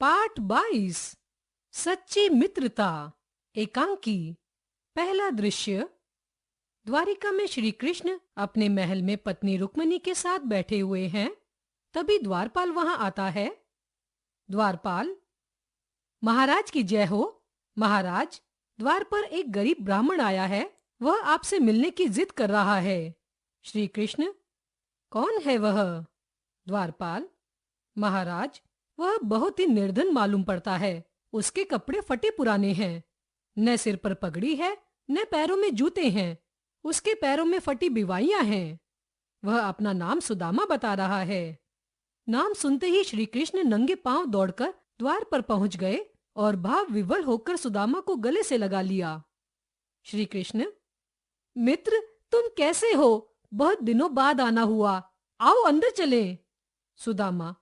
पाठ 22 सच्ची मित्रता। एकांकी। पहला दृश्य। द्वारिका में श्री कृष्ण अपने महल में पत्नी रुक्मिणी के साथ बैठे हुए हैं। तभी द्वारपाल वहां आता है। द्वारपाल: महाराज की जय हो। महाराज, द्वार पर एक गरीब ब्राह्मण आया है। वह आपसे मिलने की जिद कर रहा है। श्री कृष्ण: कौन है वह? द्वारपाल: महाराज, वह बहुत ही निर्धन मालूम पड़ता है। उसके कपड़े फटे पुराने हैं। न सिर पर पगड़ी है, न पैरों में जूते हैं। उसके पैरों में फटी बिवाइयां हैं। वह अपना नाम सुदामा बता रहा है। नाम सुनते ही श्री कृष्ण नंगे पांव दौड़कर द्वार पर पहुंच गए और भाव विवल होकर सुदामा को गले से लगा लिया। श्री कृष्ण: मित्र, तुम कैसे हो? बहुत दिनों बाद आना हुआ। आओ अंदर चलें। सुदामा: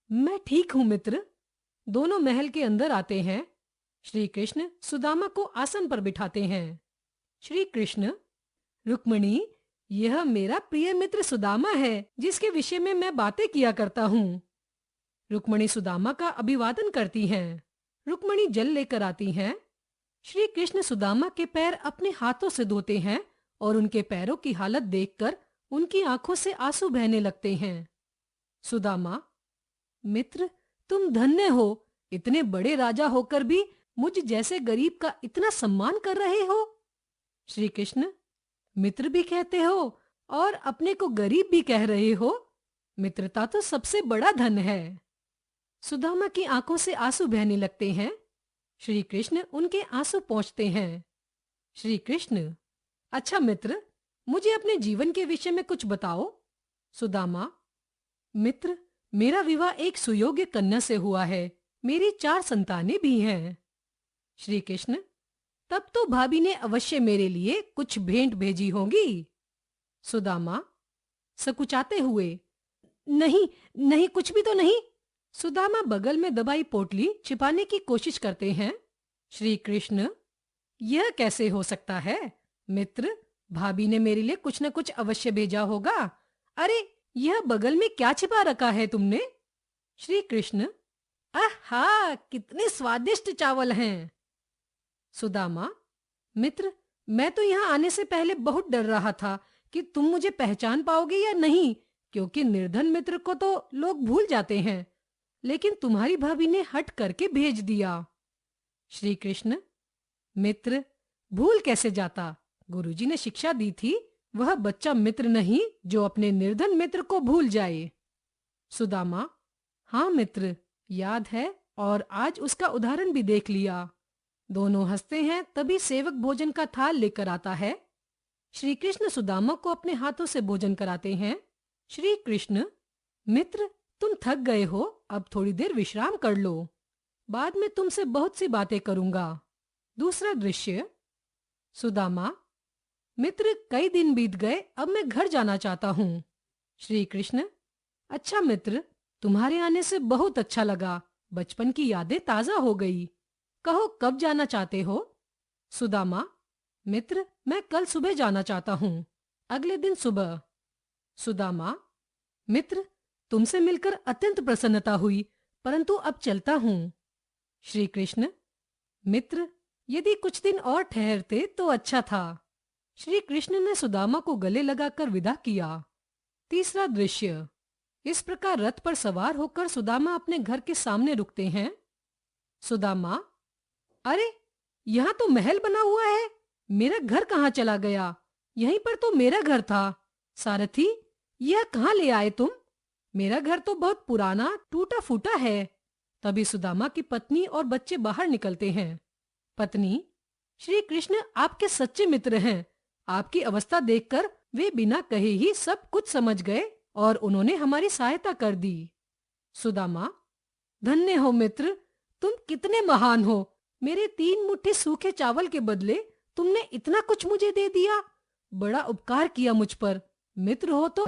मैं ठीक हूं मित्र। दोनों महल के अंदर आते हैं। श्री कृष्ण सुदामा को आसन पर बिठाते हैं। श्री कृष्ण: रुक्मिणी, यह मेरा प्रिय मित्र सुदामा है, जिसके विषय में मैं बातें किया करता हूँ। रुक्मिणी सुदामा का अभिवादन करती हैं। रुक्मिणी जल लेकर आती हैं। श्री कृष्ण सुदामा के पैर अपने हाथों से धोते हैं और उनके पैरों की हालत देखकर उनकी आंखों से आंसू बहने लगते हैं। सुदामा: मित्र, तुम धन्य हो। इतने बड़े राजा होकर भी मुझ जैसे गरीब का इतना सम्मान कर रहे हो। श्री कृष्ण: मित्र भी कहते हो और अपने को गरीब भी कह रहे हो। मित्रता तो सबसे बड़ा धन है। सुदामा की आंखों से आंसू बहने लगते हैं। श्री कृष्ण उनके आंसू पोंछते हैं। श्री कृष्ण: अच्छा मित्र, मुझे अपने जीवन के विषय में कुछ बताओ। सुदामा: मित्र, मेरा विवाह एक सुयोग्य कन्या से हुआ है। मेरी 4 संतानें भी हैं। श्री कृष्ण: तब तो भाभी ने अवश्य मेरे लिए कुछ भेंट भेजी होगी। सुदामा सकुचाते हुए: नहीं नहीं, कुछ भी तो नहीं। सुदामा बगल में दबाई पोटली छिपाने की कोशिश करते हैं। श्री कृष्ण: यह कैसे हो सकता है? मित्र, भाभी ने मेरे लिए कुछ न कुछ अवश्य भेजा होगा। अरे, यह बगल में क्या छिपा रखा है तुमने? श्री कृष्ण: आहा, कितने स्वादिष्ट चावल हैं। सुदामा: मित्र, मैं तो यहाँ आने से पहले बहुत डर रहा था कि तुम मुझे पहचान पाओगे या नहीं, क्योंकि निर्धन मित्र को तो लोग भूल जाते हैं। लेकिन तुम्हारी भाभी ने हट करके भेज दिया। श्री कृष्ण: मित्र, भूल कैसे जाता? गुरुजी ने शिक्षा दी थी, वह बच्चा मित्र नहीं जो अपने निर्धन मित्र को भूल जाए। सुदामा: हाँ मित्र, याद है, और आज उसका उदाहरण भी देख लिया। दोनों हंसते हैं। तभी सेवक भोजन का थाल लेकर आता है। श्री कृष्ण सुदामा को अपने हाथों से भोजन कराते हैं। श्री कृष्ण: मित्र, तुम थक गए हो, अब थोड़ी देर विश्राम कर लो। बाद में तुमसे बहुत सी बातें करूंगा। दूसरा दृश्य। सुदामा: मित्र, कई दिन बीत गए, अब मैं घर जाना चाहता हूँ। श्री कृष्ण: अच्छा मित्र, तुम्हारे आने से बहुत अच्छा लगा। बचपन की यादें ताजा हो गई। कहो, कब जाना चाहते हो? सुदामा: मित्र, मैं कल सुबह जाना चाहता हूँ। अगले दिन सुबह। सुदामा: मित्र, तुमसे मिलकर अत्यंत प्रसन्नता हुई, परंतु अब चलता हूँ। श्री कृष्ण: मित्र, यदि कुछ दिन और ठहरते तो अच्छा था। श्री कृष्ण ने सुदामा को गले लगाकर विदा किया। तीसरा दृश्य। इस प्रकार रथ पर सवार होकर सुदामा अपने घर के सामने रुकते हैं। सुदामा: अरे, यहाँ तो महल बना हुआ है। मेरा घर कहाँ चला गया? यहीं पर तो मेरा घर था। सारथी, यह कहाँ ले आए तुम? मेरा घर तो बहुत पुराना टूटा फूटा है। तभी सुदामा की पत्नी और बच्चे बाहर निकलते हैं। पत्नी: श्री कृष्ण आपके सच्चे मित्र हैं। आपकी अवस्था देखकर वे बिना कहे ही सब कुछ समझ गए और उन्होंने हमारी सहायता कर दी। सुदामा: धन्य हो मित्र, तुम कितने महान हो। मेरे 3 मुट्ठी सूखे चावल के बदले तुमने इतना कुछ मुझे दे दिया। बड़ा उपकार किया मुझ पर। मित्र हो तो